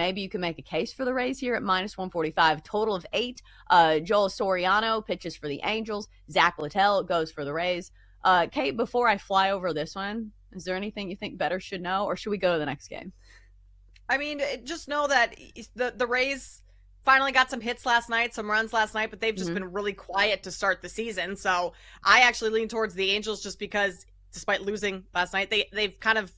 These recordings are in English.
maybe you can make a case for the Rays here at minus 145. Total of 8. Joel Soriano pitches for the Angels. Zach Littell goes for the Rays. Kate, before I fly over this one, is there anything you think Bettor should know, or should we go to the next game? I mean, just know that the Rays finally got some hits last night, some runs last night, but they've just Mm-hmm. been really quiet to start the season. So I actually lean towards the Angels just because, despite losing last night, they've kind of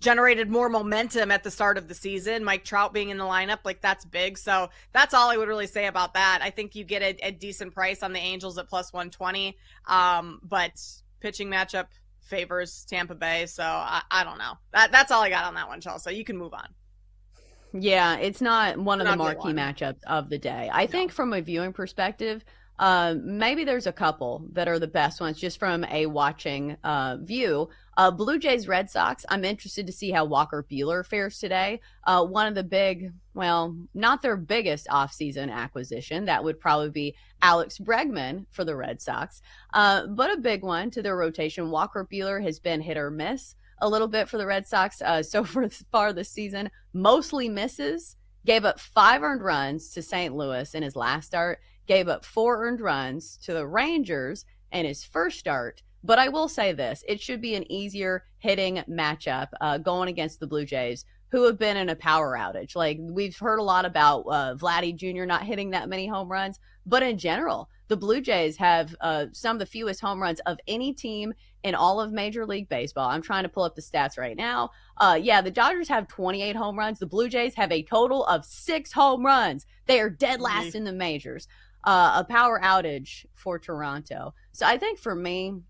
generated more momentum at the start of the season. Mike Trout being in the lineup, like, that's big. So that's all I would really say about that. I think you get a decent price on the Angels at plus 120. But pitching matchup favors Tampa Bay. So I don't know. That's all I got on that one, Chelsea. You can move on. Yeah, it's not one An of the ugly marquee one. matchups of the day. I think No. from a viewing perspective, maybe there's a couple that are the best ones just from a watching view. Blue Jays Red Sox. I'm interested to see how Walker Buehler fares today. One of the big, well, not their biggest offseason acquisition. That would probably be Alex Bregman for the Red Sox. But a big one to their rotation. Walker Buehler has been hit or miss a little bit for the Red Sox so far this season. Mostly misses. Gave up 5 earned runs to St. Louis in his last start. Gave up 4 earned runs to the Rangers in his first start. But I will say this, it should be an easier hitting matchup going against the Blue Jays, who have been in a power outage. Like, we've heard a lot about Vladdy Jr. not hitting that many home runs, but in general, the Blue Jays have some of the fewest home runs of any team in all of Major League Baseball. I'm trying to pull up the stats right now. Yeah, the Dodgers have 28 home runs. The Blue Jays have a total of 6 home runs. They are dead last in the majors. A power outage for Toronto. So I think for me,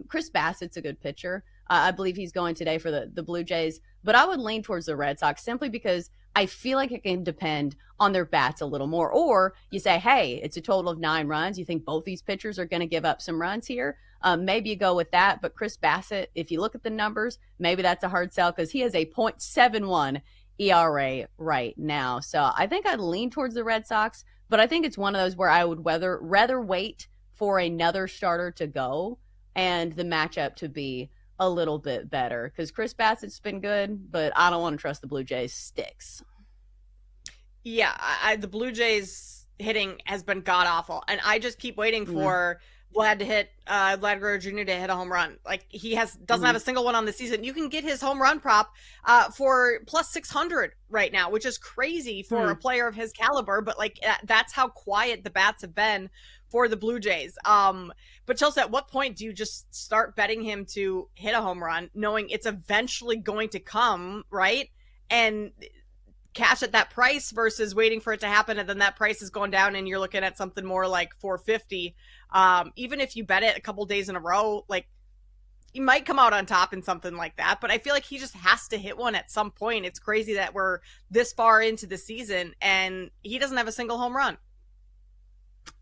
Chris Bassett's a good pitcher. I believe he's going today for the Blue Jays, but I would lean towards the Red Sox simply because I feel like it can depend on their bats a little more. Or you say, hey, it's a total of 9 runs. You think both these pitchers are going to give up some runs here. Maybe you go with that. But Chris Bassett, if you look at the numbers, maybe that's a hard sell because he has a .71 ERA right now. So I think I'd lean towards the Red Sox, but I think it's one of those where I would rather wait for another starter to go and the matchup to be a little bit better because Chris Bassett's been good, but I don't want to trust the Blue Jays sticks. Yeah, the Blue Jays hitting has been god awful, and I just keep waiting Mm-hmm. for Vlad Guerrero Jr. to hit a home run. Like, he doesn't Mm-hmm. have a single one on the season. You can get his home run prop for plus 600 right now, which is crazy for Hmm. a player of his caliber. But like, that's how quiet the bats have been for the Blue Jays. But Chelsea, at what point do you just start betting him to hit a home run, knowing it's eventually going to come, right? And cash at that price versus waiting for it to happen, and then that price is going down and you're looking at something more like 450. Even if you bet it a couple days in a row, like, he might come out on top in something like that, but I feel like he just has to hit one at some point. It's crazy that we're this far into the season and he doesn't have a single home run.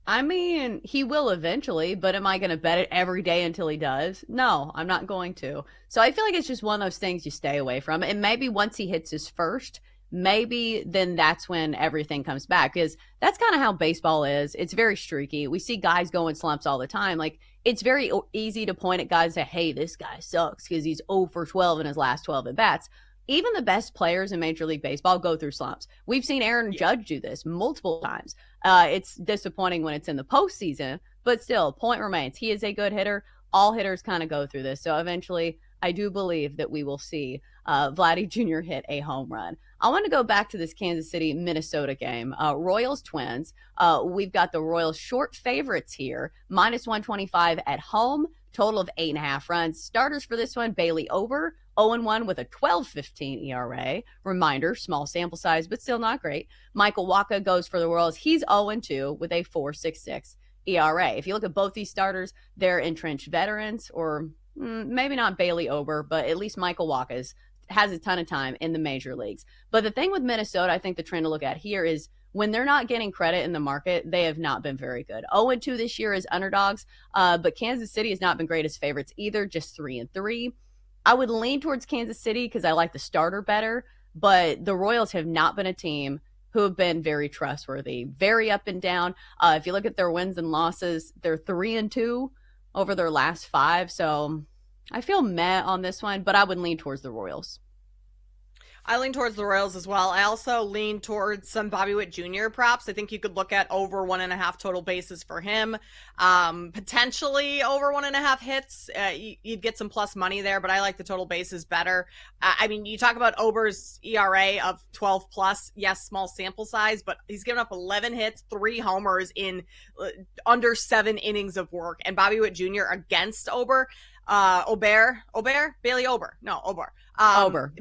I mean, he will eventually, but am I going to bet it every day until he does? No, I'm not going to. So I feel like it's just one of those things you stay away from. And maybe once he hits his first, maybe then that's when everything comes back because that's kind of how baseball is. It's very streaky. We see guys go in slumps all the time. Like, it's very easy to point at guys and say, hey, this guy sucks because he's 0 for 12 in his last 12 at bats. Even the best players in Major League Baseball go through slumps. We've seen Aaron Yeah. Judge do this multiple times. It's disappointing when it's in the postseason, but still, point remains. He is a good hitter. All hitters kind of go through this. So eventually, I do believe that we will see Vladdy Jr. hit a home run. I want to go back to this Kansas City, Minnesota game. Royals Twins. We've got the Royals short favorites here, minus 125 at home, total of 8.5 runs. Starters for this one, Bailey Ober, 0-1 with a 12.15 ERA. Reminder, small sample size, but still not great. Michael Wacha goes for the Royals. He's 0-2 with a 4.66 ERA. If you look at both these starters, they're entrenched veterans, or maybe not Bailey Ober, but at least Michael Wacha has a ton of time in the major leagues. But the thing with Minnesota, I think the trend to look at here is when they're not getting credit in the market, they have not been very good. 0-2 this year as underdogs, but Kansas City has not been great as favorites either, just 3-3. I would lean towards Kansas City because I like the starter better, but the Royals have not been a team who have been very trustworthy, very up and down. If you look at their wins and losses, they're 3-2 over their last 5. So I feel meh on this one, but I would lean towards the Royals. I lean towards the Royals as well. I also lean towards some Bobby Witt Jr. props. I think you could look at over 1.5 total bases for him. Potentially over 1.5 hits. You'd get some plus money there, but I like the total bases better. I mean, you talk about Ober's ERA of 12 plus. Yes, small sample size, but he's given up 11 hits, 3 homers in under 7 innings of work. And Bobby Witt Jr. against Ober, Bailey Ober. No, Ober. Ober.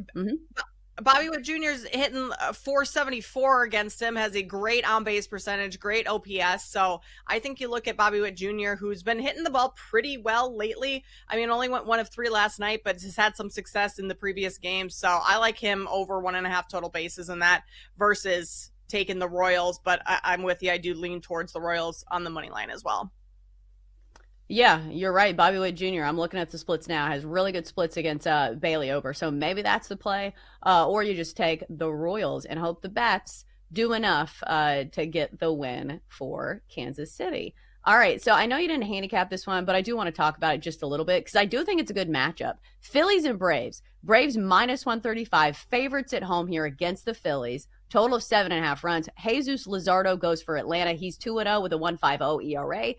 Bobby Witt Jr. is hitting 474 against him, has a great on-base percentage, great OPS. So I think you look at Bobby Witt Jr., who's been hitting the ball pretty well lately. I mean, only went 1 of 3 last night, but has had some success in the previous games. So I like him over 1.5 total bases in that versus taking the Royals. But I'm with you. I do lean towards the Royals on the money line as well. Yeah, you're right. Bobby Witt Jr., I'm looking at the splits now, has really good splits against Bailey Ober. So maybe that's the play. Or you just take the Royals and hope the Bats do enough to get the win for Kansas City. All right, so I know you didn't handicap this one, but I do want to talk about it just a little bit because I do think it's a good matchup. Phillies and Braves. Braves minus 135, favorites at home here against the Phillies. Total of 7.5 runs. Jesus Luzardo goes for Atlanta. He's 2-0 with a 1.50 ERA.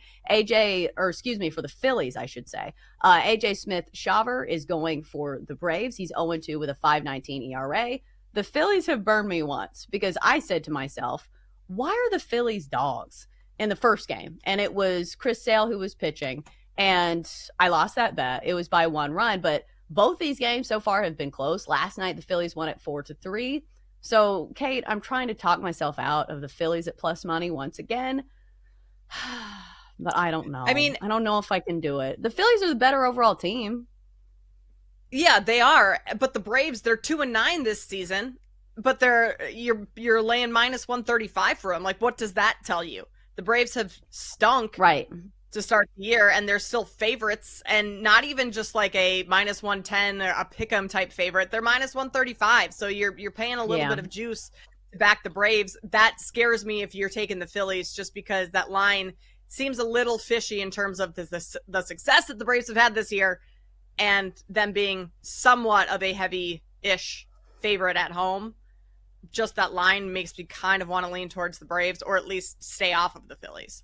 For the Phillies, I should say. AJ Smith-Shawver is going for the Braves. He's 0-2 with a 5.19 ERA. The Phillies have burned me once because I said to myself, why are the Phillies dogs in the first game? And it was Chris Sale who was pitching, and I lost that bet. It was by 1 run, but both these games so far have been close. Last night, the Phillies won at 4-3. So, Kate, I'm trying to talk myself out of the Phillies at plus money once again, but I don't know. I mean, I don't know if I can do it. The Phillies are the better overall team. Yeah, they are. But the Braves, they're 2-9 this season, but you're laying minus 135 for them. Like, what does that tell you? The Braves have stunk right to start the year, and they're still favorites, and not even just like a minus 110 or a pick'em type favorite. They're minus 135, so you're paying a little bit of juice to back the Braves. That scares me if you're taking the Phillies, just because that line seems a little fishy in terms of the success that the Braves have had this year, and them being somewhat of a heavy-ish favorite at home. Just that line makes me kind of want to lean towards the Braves, or at least stay off of the Phillies.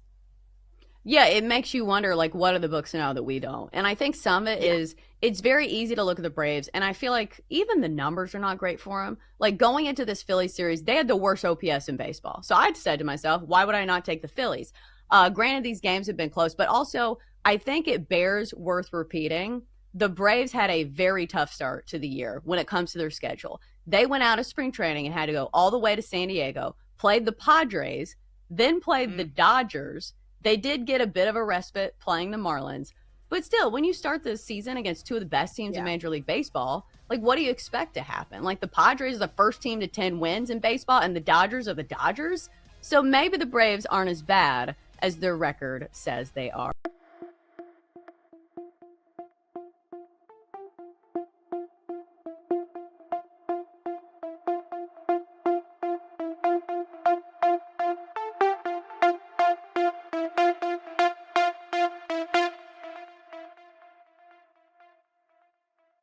Yeah, it makes you wonder, like, what are the books know that we don't? And I think some of it is, it's very easy to look at the Braves, and I feel like even the numbers are not great for them. Like, going into this Phillies series, they had the worst OPS in baseball. So I said to myself, why would I not take the Phillies? Granted, these games have been close, but also I think it bears worth repeating. The Braves had a very tough start to the year when it comes to their schedule. They went out of spring training and had to go all the way to San Diego, played the Padres, then played the Dodgers. They did get a bit of a respite playing the Marlins. But still, when you start the season against 2 of the best teams in Major League Baseball, like, what do you expect to happen? Like, the Padres are the first team to 10 wins in baseball, and the Dodgers are the Dodgers. So maybe the Braves aren't as bad as their record says they are.